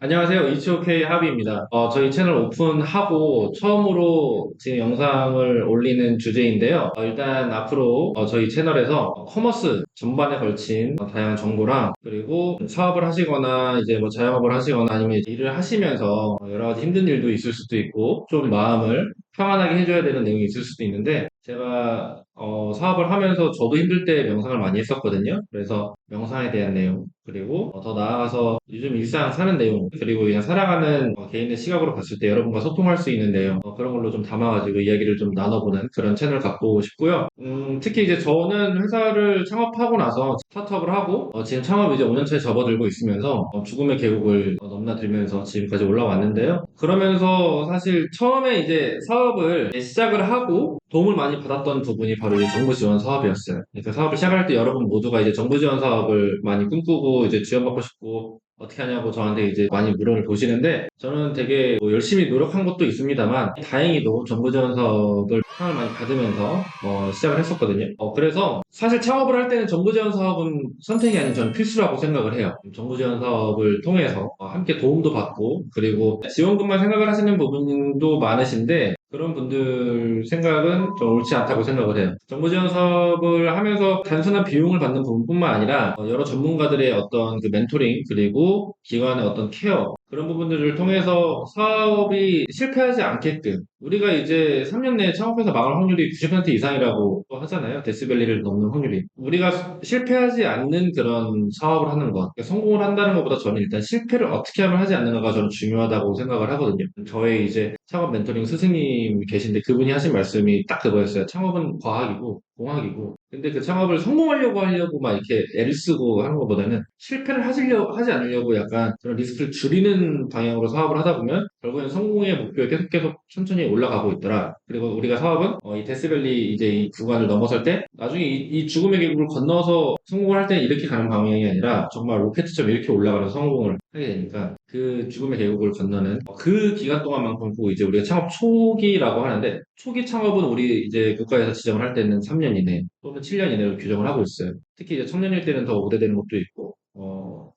안녕하세요. 이치오케이 하비입니다. 저희 채널 오픈하고 처음으로 지금 영상을 올리는 주제인데요. 일단 앞으로 저희 채널에서 커머스 전반에 걸친 다양한 정보랑 그리고 사업을 하시거나 이제 뭐 자영업을 하시거나 아니면 일을 하시면서 여러 가지 힘든 일도 있을 수도 있고 좀 마음을 평안하게 해줘야 되는 내용이 있을 수도 있는데 제가 사업을 하면서 저도 힘들 때 명상을 많이 했었거든요. 그래서 명상에 대한 내용 그리고 더 나아가서 요즘 일상 사는 내용 그리고 그냥 살아가는 개인의 시각으로 봤을 때 여러분과 소통할 수 있는 내용 그런 걸로 좀 담아가지고 이야기를 좀 나눠보는 그런 채널 갖고 싶고요. 특히 이제 저는 회사를 창업하고 나서 스타트업을 하고 지금 창업 이제 5년차에 접어들고 있으면서 죽음의 계곡을 넘나들면서 지금까지 올라왔는데요. 그러면서 사실 처음에 이제 사업을 시작을 하고 도움을 많이 받았던 부분이 바로 이제 정부 지원 사업이었어요. 그러니까 사업을 시작할 때 여러분 모두가 이제 정부 지원 사업을 많이 꿈꾸고 이제 지원받고 싶고 어떻게 하냐고 저한테 이제 많이 물어를 보시는데 저는 되게 뭐 열심히 노력한 것도 있습니다만 다행히도 정부 지원 사업을 상을 많이 받으면서 시작을 했었거든요. 그래서 사실 창업을 할 때는 정부 지원 사업은 선택이 아닌 저는 필수라고 생각을 해요. 정부 지원 사업을 통해서 함께 도움도 받고 그리고 지원금만 생각을 하시는 부분도 많으신데 그런 분들 생각은 좀 옳지 않다고 생각을 해요. 정부 지원 사업을 하면서 단순한 비용을 받는 부분뿐만 아니라 여러 전문가들의 어떤 그 멘토링 그리고 기관의 어떤 케어 그런 부분들을 통해서 사업이 실패하지 않게끔 우리가 이제 3년 내에 창업해서 망할 확률이 90% 이상이라고 하잖아요. 데시벨리를 넘는 확률이. 우리가 실패하지 않는 그런 사업을 하는 것. 그러니까 성공을 한다는 것보다 저는 일단 실패를 어떻게 하면 하지 않는가가 저는 중요하다고 생각을 하거든요. 저의 이제 창업 멘토링 스승님이 계신데 그분이 하신 말씀이 딱 그거였어요. 창업은 과학이고 공학이고. 근데 그 창업을 성공하려고 막 이렇게 애를 쓰고 하는 것보다는 실패를 하지 않으려고 약간 그런 리스크를 줄이는 방향으로 사업을 하다 보면 결국엔 성공의 목표에 계속 천천히 올라가고 있더라. 그리고 우리가 사업은 이 데스밸리 이제 이 구간을 넘어설 때 나중에 이 죽음의 계곡을 건너서 성공을 할 때는 이렇게 가는 방향이 아니라 정말 로켓처럼 이렇게 올라가는 성공을 하게 되니까 그 죽음의 계곡을 건너는 그 기간 동안만큼 꼭 이제 우리가 창업 초기라고 하는데 초기 창업은 우리 이제 국가에서 지정을 할 때는 3년 이내 또는 7년 이내로 규정을 하고 있어요. 특히 이제 청년일 때는 더 오래되는 것도 있고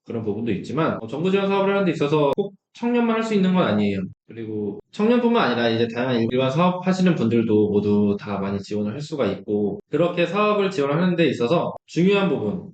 그런 부분도 있지만 정부 지원 사업을 하는 데 있어서 꼭 청년만 할 수 있는 건 아니에요. 그리고 청년뿐만 아니라 이제 다양한 일반 사업 하시는 분들도 모두 다 많이 지원을 할 수가 있고 그렇게 사업을 지원하는 데 있어서 중요한 부분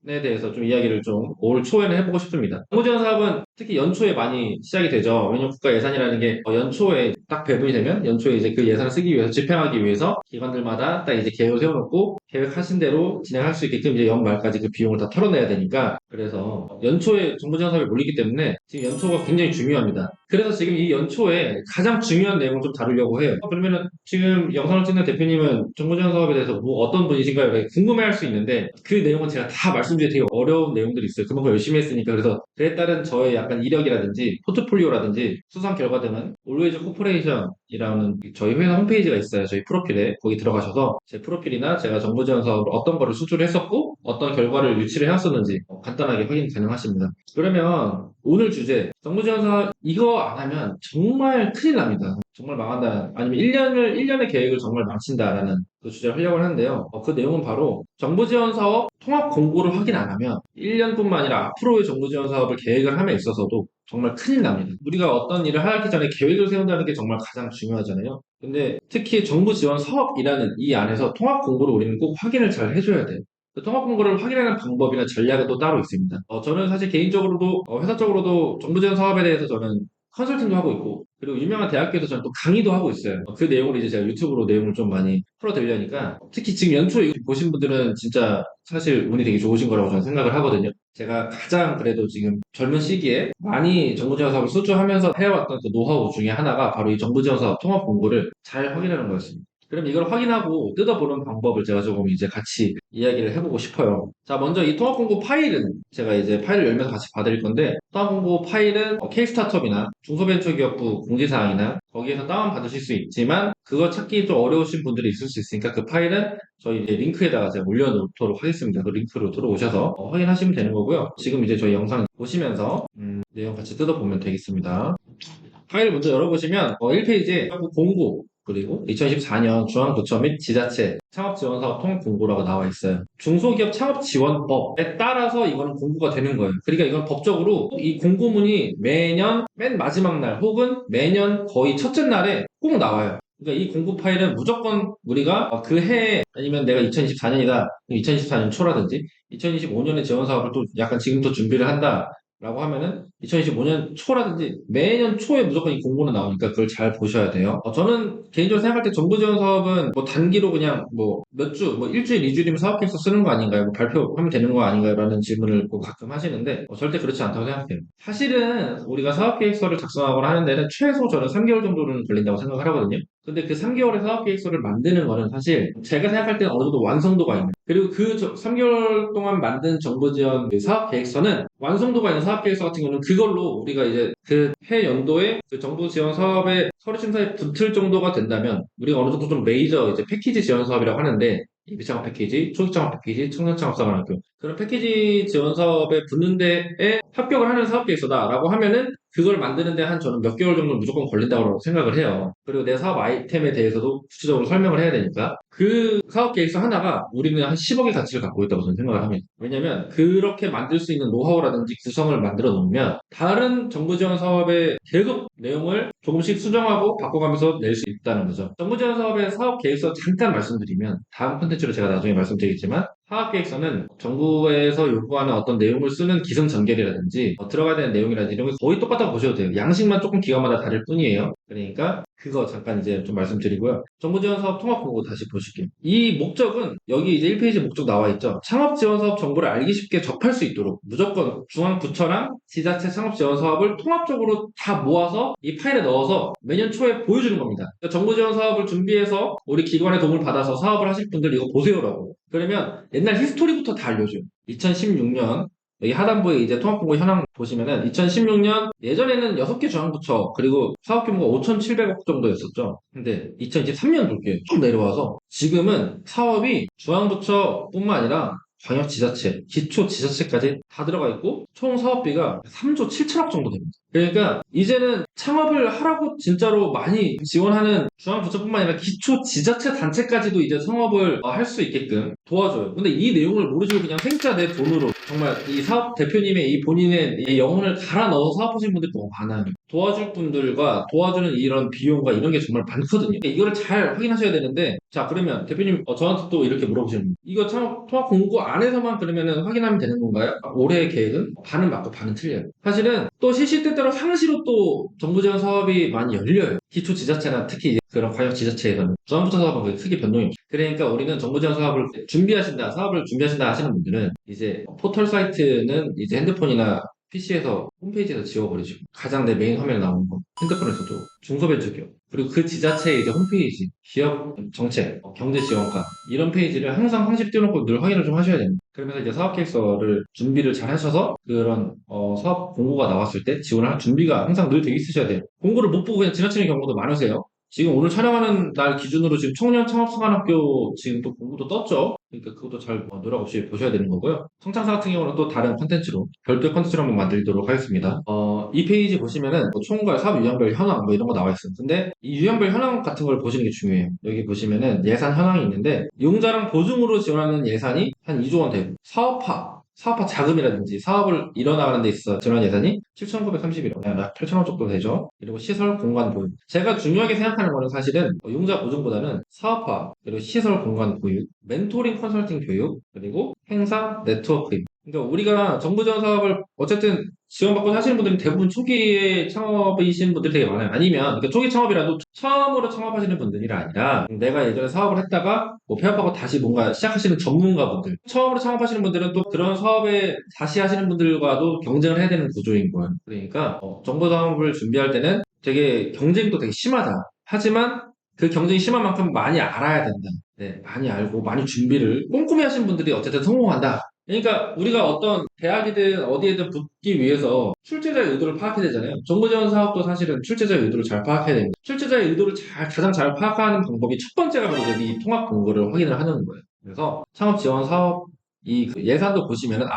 에 대해서 좀 이야기를 좀 올 초에는 해보고 싶습니다. 공모지원 사업은 특히 연초에 많이 시작이 되죠. 왜냐면 국가 예산이라는 게 연초에 딱 배분이 되면 연초에 이제 그 예산을 쓰기 위해서 집행하기 위해서 기관들마다 딱 이제 계획을 세워놓고 계획하신 대로 진행할 수 있게끔 이제 연말까지 그 비용을 다 털어내야 되니까 그래서 연초에 정부지원 사업이 몰리기 때문에 지금 연초가 굉장히 중요합니다. 그래서 지금 이 연초에 가장 중요한 내용을 좀 다루려고 해요. 그러면은 지금 영상을 찍는 대표님은 정부지원 사업에 대해서 뭐 어떤 분이신가요? 이렇게 궁금해할 수 있는데 그 내용은 제가 다 말씀드리기 되게 어려운 내용들이 있어요. 그만큼 열심히 했으니까 그래서 그에 따른 저의 약간 이력이라든지 포트폴리오라든지 수상 결과 등은 올웨이즈 코퍼레이션이라는 저희 회사 홈페이지가 있어요. 저희 프로필에 거기 들어가셔서 제 프로필이나 제가 정부지원 사업을 어떤 거를 수주를 했었고 어떤 결과를 유치를 해왔었는지 간단하게 확인 가능하십니다. 그러면 오늘 주제 정부지원 사업 이거 안 하면 정말 큰일 납니다. 정말 망한다. 아니면 1년의 계획을 정말 망친다라는 그 주제를 하려고 하는데요. 그 내용은 바로 정부 지원 사업 통합 공고를 확인 안 하면 1년뿐만 아니라 앞으로의 정부 지원 사업을 계획을 함에 있어서도 정말 큰일 납니다. 우리가 어떤 일을 하기 전에 계획을 세운다는 게 정말 가장 중요하잖아요. 근데 특히 정부 지원 사업이라는 이 안에서 통합 공고를 우리는 꼭 확인을 잘 해줘야 돼요. 그 통합 공고를 확인하는 방법이나 전략은 또 따로 있습니다. 저는 사실 개인적으로도 회사적으로도 정부 지원 사업에 대해서 저는 컨설팅도 하고 있고 그리고 유명한 대학교에서 저는 또 강의도 하고 있어요. 그 내용을 이제 제가 유튜브로 내용을 좀 많이 풀어드리려니까 특히 지금 연초에 보신 분들은 진짜 사실 운이 되게 좋으신 거라고 저는 생각을 하거든요. 제가 가장 그래도 지금 젊은 시기에 많이 정부 지원 사업을 수주하면서 해왔던 그 노하우 중에 하나가 바로 이 정부 지원 사업 통합 공고를 잘 확인하는 거였습니다. 그럼 이걸 확인하고 뜯어보는 방법을 제가 조금 이제 같이 이야기를 해보고 싶어요. 자, 먼저 이 통합공고 파일은 제가 이제 파일을 열면서 같이 봐드릴 건데, 통합공고 파일은 K스타트업이나 중소벤처기업부 공지사항이나 거기에서 다운받으실 수 있지만, 그거 찾기 좀 어려우신 분들이 있을 수 있으니까 그 파일은 저희 이제 링크에다가 제가 올려놓도록 하겠습니다. 그 링크로 들어오셔서 확인하시면 되는 거고요. 지금 이제 저희 영상 보시면서 내용 같이 뜯어보면 되겠습니다. 파일 먼저 열어보시면 1페이지에 공고 그리고 2024년 중앙부처 및 지자체 창업지원사업 통합공고라고 나와 있어요. 중소기업 창업지원법에 따라서 이거는 공고가 되는 거예요. 그러니까 이건 법적으로 이 공고문이 매년 맨 마지막 날 혹은 매년 거의 첫째 날에 꼭 나와요. 그러니까 이 공고 파일은 무조건 우리가 그 해에 아니면 내가 2024년이다. 2024년 초라든지 2025년에 지원 사업을 또 약간 지금부터 준비를 한다. 라고 하면은 2025년 초라든지 매년 초에 무조건 이 공고는 나오니까 그걸 잘 보셔야 돼요. 저는 개인적으로 생각할 때 정부 지원 사업은 뭐 단기로 그냥 뭐 몇 주, 뭐 일주일, 이주일이면 사업 계획서 쓰는 거 아닌가요? 뭐 발표하면 되는 거 아닌가요? 라는 질문을 뭐 가끔 하시는데 절대 그렇지 않다고 생각해요. 사실은 우리가 사업 계획서를 작성하거나 하는 데는 최소 저는 3개월 정도는 걸린다고 생각을 하거든요. 근데 그 3개월의 사업 계획서를 만드는 거는 사실 제가 생각할 때는 어느 정도 완성도가 있는. 그리고 그 3개월 동안 만든 정부 지원 그 사업 계획서는 완성도가 있는 사업 계획서 같은 경우는 그걸로 우리가 이제 그 해 연도에 그 정부 지원 사업의 서류 심사에 붙을 정도가 된다면 우리가 어느 정도 좀 메이저 이제 패키지 지원 사업이라고 하는데 예비 창업 패키지, 초기 창업 패키지, 청년 창업 사관학교 그런 패키지 지원 사업에 붙는 데에 합격을 하는 사업 계획서다라고 하면은 그걸 만드는데 한 저는 몇 개월 정도 무조건 걸린다고 생각을 해요. 그리고 내 사업 아이템에 대해서도 구체적으로 설명을 해야 되니까 그 사업 계획서 하나가 우리는 한 10억의 가치를 갖고 있다고 저는 생각을 합니다. 왜냐면 그렇게 만들 수 있는 노하우라든지 구성을 만들어 놓으면 다른 정부 지원 사업의 계속 내용을 조금씩 수정하고 바꿔가면서 낼 수 있다는 거죠. 정부 지원 사업의 사업 계획서 잠깐 말씀드리면 다음 콘텐츠로 제가 나중에 말씀드리겠지만 사업계획서는 정부에서 요구하는 어떤 내용을 쓰는 기승전결이라든지 들어가야 되는 내용이라든지 이런 게 거의 똑같다고 보셔도 돼요. 양식만 조금 기관마다 다를 뿐이에요. 그러니까 그거 잠깐 이제 좀 말씀드리고요. 정부지원사업 통합보고 다시 보실게요. 이 목적은 여기 이제 1페이지 목적 나와 있죠. 창업지원사업 정보를 알기 쉽게 접할 수 있도록 무조건 중앙부처랑 지자체 창업지원사업을 통합적으로 다 모아서 이 파일에 넣어서 매년 초에 보여주는 겁니다. 그러니까 정부지원사업을 준비해서 우리 기관의 도움을 받아서 사업을 하실 분들 이거 보세요라고. 그러면 옛날 히스토리부터 다 알려줘요. 2016년 여기 하단부에 이제 통합공고 현황 보시면은 2016년 예전에는 6개 중앙부처 그리고 사업 규모가 5,700억 정도였었죠. 근데 2023년 볼게요. 쭉 내려와서 지금은 사업이 중앙부처뿐만 아니라 광역지자체, 기초지자체까지 다 들어가 있고 총 사업비가 3조 7천억 정도 됩니다. 그러니까 이제는 창업을 하라고 진짜로 많이 지원하는 중앙부처뿐만 아니라 기초지자체 단체까지도 이제 창업을 할 수 있게끔 도와줘요. 근데 이 내용을 모르시고 그냥 생짜 내 돈으로 정말 이 사업 대표님의 이 본인의 이 영혼을 갈아 넣어서 사업하시는 분들이 너무 많아요. 도와줄 분들과 도와주는 이런 비용과 이런 게 정말 많거든요. 이거를 잘 확인하셔야 되는데 자 그러면 대표님 저한테 또 이렇게 물어보시는 거예요. 이거 창업 통합 공고 안에서만 그러면은 확인하면 되는 건가요? 올해의 계획은 반은 맞고 반은 틀려요. 사실은 또 시시때때로 상시로 또 정부 지원 사업이 많이 열려요. 기초지자체나 특히 그런 광역지자체에서는 중앙부처 사업은 그게 크게 변동이 없어요. 그러니까 우리는 정부 지원 사업을 준비하신다, 사업을 준비하신다 하시는 분들은 이제 포털 사이트는 이제 핸드폰이나 PC에서 홈페이지에서 지워버리시고 가장 내 메인 화면에 나오는 거 핸드폰에서도 중소벤처기업 그리고 그 지자체의 이제 홈페이지 기업 정책 경제 지원과 이런 페이지를 항상 상시 띄워놓고 늘 확인을 좀 하셔야 됩니다. 그러면서 이제 사업 계획서를 준비를 잘 하셔서 그런 사업 공고가 나왔을 때 지원할 준비가 항상 늘 되어 있으셔야 돼요. 공고를 못 보고 그냥 지나치는 경우도 많으세요. 지금 오늘 촬영하는 날 기준으로 지금 청년 창업사관학교 지금 또 공고도 떴죠. 그러니까 그것도 잘 누락 없이 보셔야 되는 거고요. 성창사 같은 경우는 또 다른 컨텐츠로 별도의 컨텐츠로 한번 만들도록 하겠습니다. 이 페이지 보시면은 뭐 총괄 사업 유형별 현황 뭐 이런 거 나와 있어요. 근데 이 유형별 현황 같은 걸 보시는 게 중요해요. 여기 보시면은 예산 현황이 있는데 용자랑 보증으로 지원하는 예산이 한 2조 원 되고 사업화 자금이라든지 사업을 이뤄나가는 데 있어 지원 예산이 7,931억, 약 8천억 정도 되죠. 그리고 시설 공간 보유. 제가 중요하게 생각하는 거는 사실은 용자 보증보다는 사업화, 그리고 시설 공간 보유, 멘토링 컨설팅 교육, 그리고 행사 네트워크. 그러니까 우리가 정부 지원 사업을 어쨌든 지원받고 하시는 분들은 대부분 초기에 창업이신 분들이 되게 많아요. 아니면 그러니까 초기 창업이라도 처음으로 창업하시는 분들이 아니라 내가 예전에 사업을 했다가 뭐 폐업하고 다시 뭔가 시작하시는 전문가분들 처음으로 창업하시는 분들은 또 그런 사업에 다시 하시는 분들과도 경쟁을 해야 되는 구조인 거예요. 그러니까 정보 사업을 준비할 때는 되게 경쟁도 되게 심하다. 하지만 그 경쟁이 심한 만큼 많이 알아야 된다. 네, 많이 알고 많이 준비를 꼼꼼히 하신 분들이 어쨌든 성공한다. 그러니까 우리가 어떤 대학이든 어디에든 붙기 위해서 출제자의 의도를 파악해야 되잖아요. 정부지원 사업도 사실은 출제자의 의도를 잘 파악해야 됩니다. 출제자의 의도를 가장 잘 파악하는 방법이 첫 번째가 바로 이제 이 통합 공고를 확인을 하는 거예요. 그래서 창업 지원 사업 그 예산도 보시면은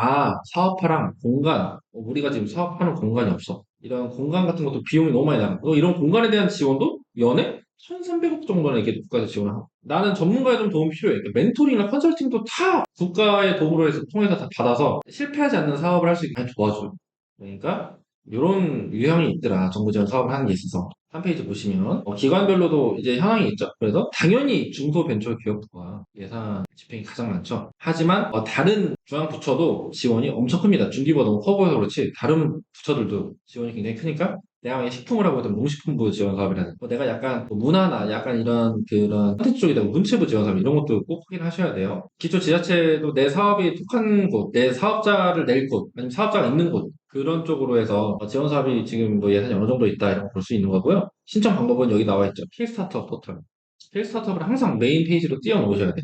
사업화랑 공간 우리가 지금 사업하는 공간이 없어. 이런 공간 같은 것도 비용이 너무 많이 나가. 이런 공간에 대한 지원도 연애? 1300억 정도는 이렇게 국가에서 지원하고. 나는 전문가의 좀 도움이 필요해. 그러니까 멘토링이나 컨설팅도 다 국가의 도움으로 해서 통해서 다 받아서 실패하지 않는 사업을 할 수 있게 많이 도와줘. 그러니까 이런 유형이 있더라. 정부 지원 사업을 하는 데 있어서. 한 페이지 보시면 기관별로도 이제 현황이 있죠. 그래서 당연히 중소벤처기업부가 예산 집행이 가장 많죠. 하지만 다른 중앙 부처도 지원이 엄청 큽니다. 중기부가 너무 커 보여서 그렇지 다른 부처들도 지원이 굉장히 크니까 내가 만약에 식품을 하고 있다면 농식품부 지원 사업이라든지 내가 약간 뭐 문화나 약간 이런 그런 콘텐츠 쪽이다 문체부 지원 사업 이런 것도 꼭 확인하셔야 돼요. 기초 지자체도 내 사업이 속한 곳, 내 사업자를 낼 곳, 아니면 사업자가 있는 곳 그런 쪽으로 해서 지원 사업이 지금 뭐 예산이 어느 정도 있다 이런 거 볼 수 있는 거고요. 신청 방법은 여기 나와 있죠. 킬스타트업 포털. 킬스타트업을 항상 메인 페이지로 띄워 놓으셔야 돼요.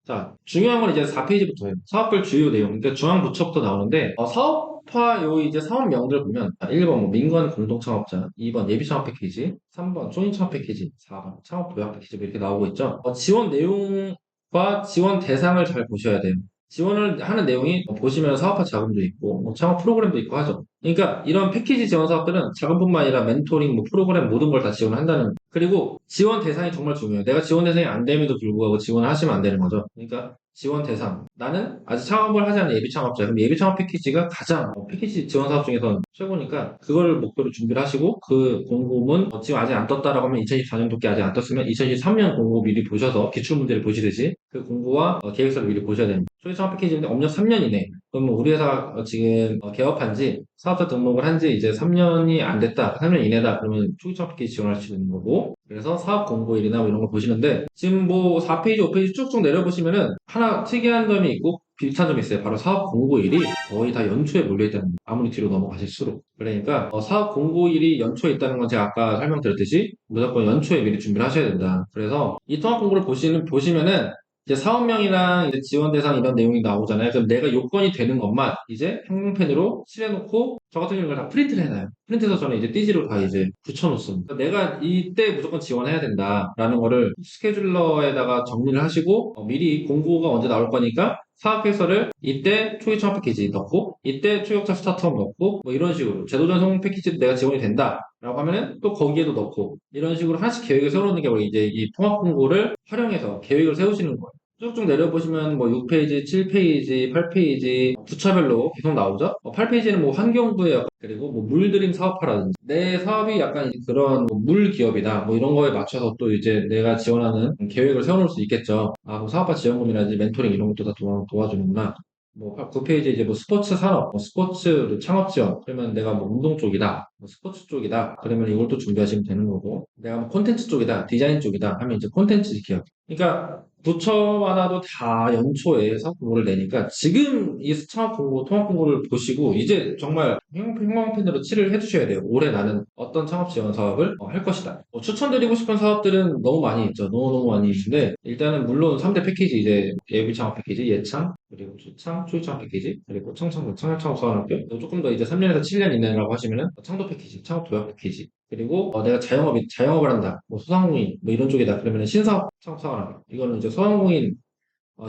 자, 중요한 건 이제 4페이지부터예요. 사업별 주요 내용. 그러니까 중앙부처부터 나오는데, 사업화 요 이제 사업명들 보면, 1번 뭐 민관 공동창업자, 2번 예비창업 패키지, 3번 초인창업 패키지, 4번 창업 도약 패키지 뭐 이렇게 나오고 있죠. 지원 내용과 지원 대상을 잘 보셔야 돼요. 지원을 하는 내용이 보시면 사업화 자금도 있고, 뭐 창업 프로그램도 있고 하죠. 그러니까 이런 패키지 지원 사업들은 자금뿐만 아니라 멘토링, 뭐 프로그램 모든 걸 다 지원한다는 그리고 지원 대상이 정말 중요해요. 내가 지원 대상이 안 됨에도 불구하고 지원을 하시면 안 되는 거죠. 그러니까 지원 대상. 나는 아직 창업을 하지 않은 예비 창업자. 그럼 예비 창업 패키지가 가장 패키지 지원 사업 중에선 최고니까 그걸 목표로 준비를 하시고 그 공고문 지금 아직 안 떴다라고 하면 2024년도께 아직 안 떴으면 2023년 공고 미리 보셔서 기출 문제를 보시듯이 그 공고와 계획서를 미리 보셔야 됩니다. 초기 창업 패키지인데 업력 3년 이내. 그럼 뭐 우리 회사 지금 개업한 지 사업자 등록을 한 지 이제 3년이 안 됐다. 3년 이내다. 그러면 초기 창업 패키지 지원할 수 있는 거고 그래서 사업 공고일이나 뭐 이런 걸 보시는데 지금 뭐 4페이지, 5페이지 쭉쭉 내려보시면은 하나 특이한 점이 있고 비슷한 점이 있어요. 바로 사업 공고일이 거의 다 연초에 몰려있다는 거예요. 아무리 뒤로 넘어가실수록. 그러니까 사업 공고일이 연초에 있다는 건 제가 아까 설명드렸듯이 무조건 연초에 미리 준비를 하셔야 된다. 그래서 이 통합 공고를 보시면은 이제 사업명이랑 이제 지원 대상 이런 내용이 나오잖아요. 그럼 내가 요건이 되는 것만 이제 평행펜으로 칠해놓고 저 같은 경우는 다 프린트를 해놔요. 프린트해서 저는 이제 띠지로 다 이제 붙여놓습니다. 내가 이때 무조건 지원해야 된다라는 거를 스케줄러에다가 정리를 하시고 미리 공고가 언제 나올 거니까 사업계획서를 이때 초기 창업 패키지 넣고 이때 초격자 스타트업 넣고 뭐 이런 식으로 제도 전송 패키지도 내가 지원이 된다 라고 하면은 또 거기에도 넣고 이런 식으로 하나씩 계획을 세워놓는 게 바로 이제 이 통합 공고를 활용해서 계획을 세우시는 거예요. 쭉쭉 내려보시면 뭐 6페이지, 7페이지, 8페이지 부처별로 계속 나오죠. 8페이지는 뭐 환경부의 그리고 뭐 물들임 사업화라든지 내 사업이 약간 그런 뭐물 기업이다 뭐 이런 거에 맞춰서 또 이제 내가 지원하는 계획을 세워놓을 수 있겠죠. 뭐 사업화 지원금이라든지 멘토링 이런 것도 다 도와주는구나. 뭐 9페이지 이제 뭐 스포츠 산업, 뭐 스포츠 창업 지원 그러면 내가 뭐 운동 쪽이다, 뭐 스포츠 쪽이다 그러면 이걸 또 준비하시면 되는 거고 내가 뭐 콘텐츠 쪽이다, 디자인 쪽이다 하면 이제 콘텐츠 기업. 그러니까 부처마다도 다 연초에 사업 공고를 내니까 지금 이 창업 공고, 통합 공고를 보시고 이제 정말 행방편으로 칠을 해주셔야 돼요. 올해 나는 어떤 창업 지원 사업을 할 것이다. 추천드리고 싶은 사업들은 너무 많이 있죠. 너무너무 많이 있는데 일단은 물론 3대 패키지 이제 예비 창업 패키지, 예창, 그리고 초창, 초유창 패키지, 그리고 청창, 청약창업 사관학교 조금 더 이제 3년에서 7년 이내라고 하시면은 창도 패키지, 창업 도약 패키지 그리고 내가 자영업을 한다. 뭐 소상공인 뭐 이런 쪽이다. 그러면 신사업 창업사관학교 이거는 이제 소상공인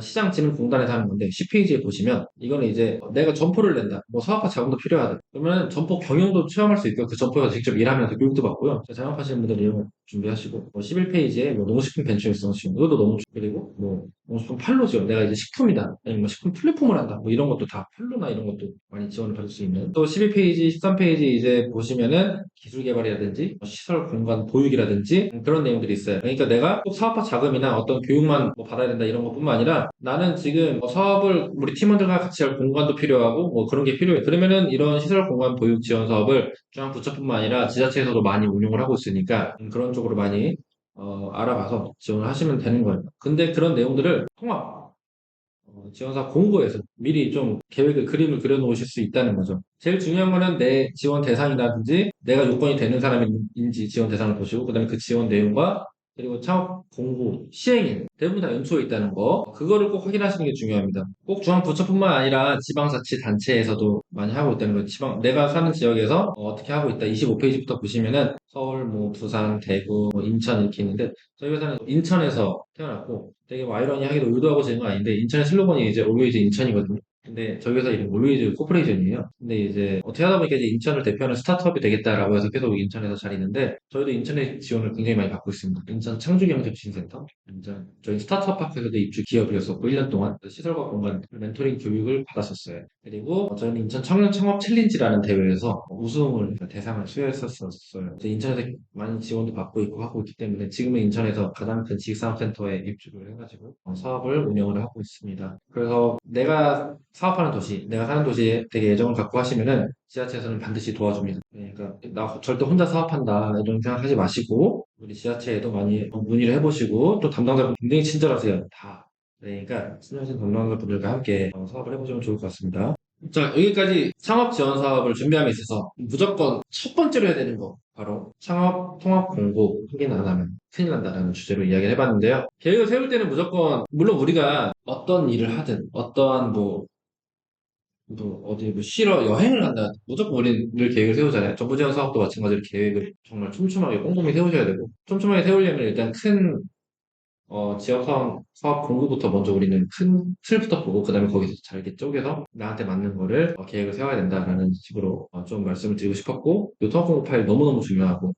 시장진흥공단에서 하는 건데 10페이지에 보시면 이거는 이제 내가 점포를 낸다. 뭐 사업화 자금도 필요하다. 그러면 점포 경영도 체험할 수 있고요. 그 점포에서 직접 일하면서 교육도 받고요. 자영업하시는 분들 이런 거 준비하시고 11페이지에 뭐 농식품 벤처 육성 지원 이것도 너무 좋고 그리고 뭐 농식품 판로 지원 내가 이제 식품이다. 아니면 뭐 식품 플랫폼을 한다. 뭐 이런 것도 다 판로나 이런 것도 많이 지원을 받을 수 있는 또 12페이지, 13페이지 이제 보시면은 기술 개발이라든지 시설 공간 보육이라든지 그런 내용들이 있어요. 그러니까 내가 꼭 사업화 자금이나 어떤 교육만 뭐 받아야 된다 이런 것뿐만 아니라 나는 지금 사업을 우리 팀원들과 같이 할 공간도 필요하고 뭐 그런 게 필요해. 그러면은 이런 시설 공간 보육 지원 사업을 중앙부처뿐만 아니라 지자체에서도 많이 운용을 하고 있으니까 그런 쪽으로 많이 알아봐서 지원을 하시면 되는 거예요. 근데 그런 내용들을 통합 지원사 공고에서 미리 좀 계획을 그림을 그려놓으실 수 있다는 거죠. 제일 중요한 거는 내 지원 대상이라든지 내가 요건이 되는 사람인지 지원 대상을 보시고 그다음에 그 지원 내용과 그리고 창업 공고 시행일 대부분 다 연초에 있다는 거 그거를 꼭 확인하시는 게 중요합니다. 꼭 중앙부처뿐만 아니라 지방자치단체에서도 많이 하고 있다는 거예요. 내가 사는 지역에서 어떻게 하고 있다 25페이지부터 보시면은 서울, 뭐 부산, 대구, 뭐 인천 이렇게 있는데 저희 회사는 인천에서 태어났고 되게 뭐 아이러니하게도 의도하고 지은 건 아닌데 인천의 슬로건이 이제 Always 인천이거든요. 근데 저희 회사 이름 몰루이즈 코퍼레이션이에요. 근데 이제 어떻게 하다 보니까 이제 인천을 대표하는 스타트업이 되겠다라고 해서 계속 인천에서 잘 있는데 저희도 인천에 지원을 굉장히 많이 받고 있습니다. 인천 창조경제진센터, 인천 저희 스타트업 파크에서도 입주 기업이었었고 1년 동안 시설과 공간 멘토링 교육을 받았었어요. 그리고 저희는 인천 청년 창업 챌린지라는 대회에서 우승을 대상을 수여했었어요. 이제 인천에서 많이 지원도 받고 있고 하고 있기 때문에 지금은 인천에서 가장 큰 지식산업센터에 입주를 해가지고 사업을 운영을 하고 있습니다. 그래서 내가 사업하는 도시, 내가 사는 도시에 되게 애정을 갖고 하시면은 지자체에서는 반드시 도와줍니다. 그러니까 나 절대 혼자 사업한다 이런 생각하지 마시고 우리 지자체에도 많이 문의를 해보시고 또 담당자분 굉장히 친절하세요. 다. 그러니까 신청하신 담당자분들과 함께 사업을 해보시면 좋을 것 같습니다. 자, 여기까지 창업 지원 사업을 준비함에 있어서 무조건 첫 번째로 해야 되는 거 바로 창업 통합 공고 확인 안 하면 큰일 난다라는 주제로 이야기를 해봤는데요. 계획을 세울 때는 무조건 물론 우리가 어떤 일을 하든 어떠한 어디 쉬러 여행을 간다 무조건 우리는 늘 계획을 세우잖아요. 정부 지원 사업도 마찬가지로 계획을 정말 촘촘하게 꼼꼼히 세우셔야 되고 촘촘하게 세우려면 일단 큰 지역 사업 공부부터 먼저 우리는 큰 틀부터 보고, 그 다음에 거기서 잘게 쪼개서 나한테 맞는 거를 계획을 세워야 된다라는 식으로 좀 말씀을 드리고 싶었고, 요 통합 공부 파일 너무너무 중요하고,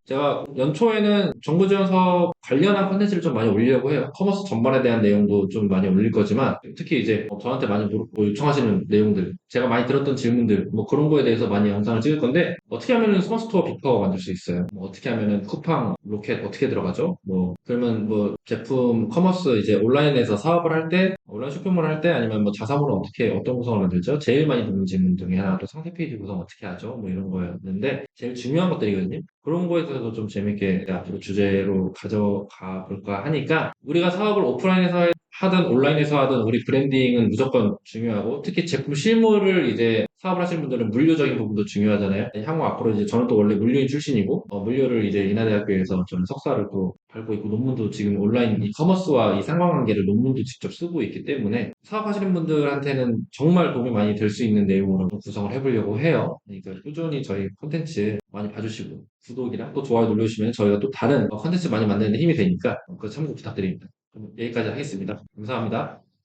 제가 연초에는 정부 지원 사업 관련한 컨텐츠를 좀 많이 올리려고 해요. 커머스 전반에 대한 내용도 좀 많이 올릴 거지만, 특히 이제 저한테 많이 요청하시는 내용들, 제가 많이 들었던 질문들, 뭐 그런 거에 대해서 많이 영상을 찍을 건데, 어떻게 하면은 스마트스토어 빅퍼 만들 수 있어요? 뭐 어떻게 하면은 쿠팡, 로켓 어떻게 들어가죠? 뭐, 그러면 뭐 제품 커머스 이제 온라인에서 사업을 할 때, 온라인 쇼핑몰 할 때 아니면 뭐 자사몰은 어떻게 어떤 구성을 만들죠? 제일 많이 듣는 질문 중에 하나 또 상세 페이지 구성 어떻게 하죠? 뭐 이런 거였는데 제일 중요한 것들이거든요. 그런 거에 대해서도 좀 재밌게 앞으로 주제로 가져가 볼까 하니까 우리가 사업을 오프라인에서 하든 온라인에서 하든 우리 브랜딩은 무조건 중요하고 특히 제품 실무를 이제 사업을 하시는 분들은 물류적인 부분도 중요하잖아요. 향후 앞으로 이제 저는 또 원래 물류인 출신이고 물류를 이제 인하대학교에서 저는 석사를 또 밟고 있고 논문도 지금 온라인 이커머스와 이 상관관계를 논문도 직접 쓰고 있기 때문에 사업하시는 분들한테는 정말 도움이 많이 될 수 있는 내용으로 구성을 해보려고 해요. 그러니까 꾸준히 저희 콘텐츠 많이 봐주시고 구독이랑 또 좋아요 눌러주시면 저희가 또 다른 콘텐츠 많이 만드는 데 힘이 되니까 그 참고 부탁드립니다. 그럼 여기까지 하겠습니다. 감사합니다.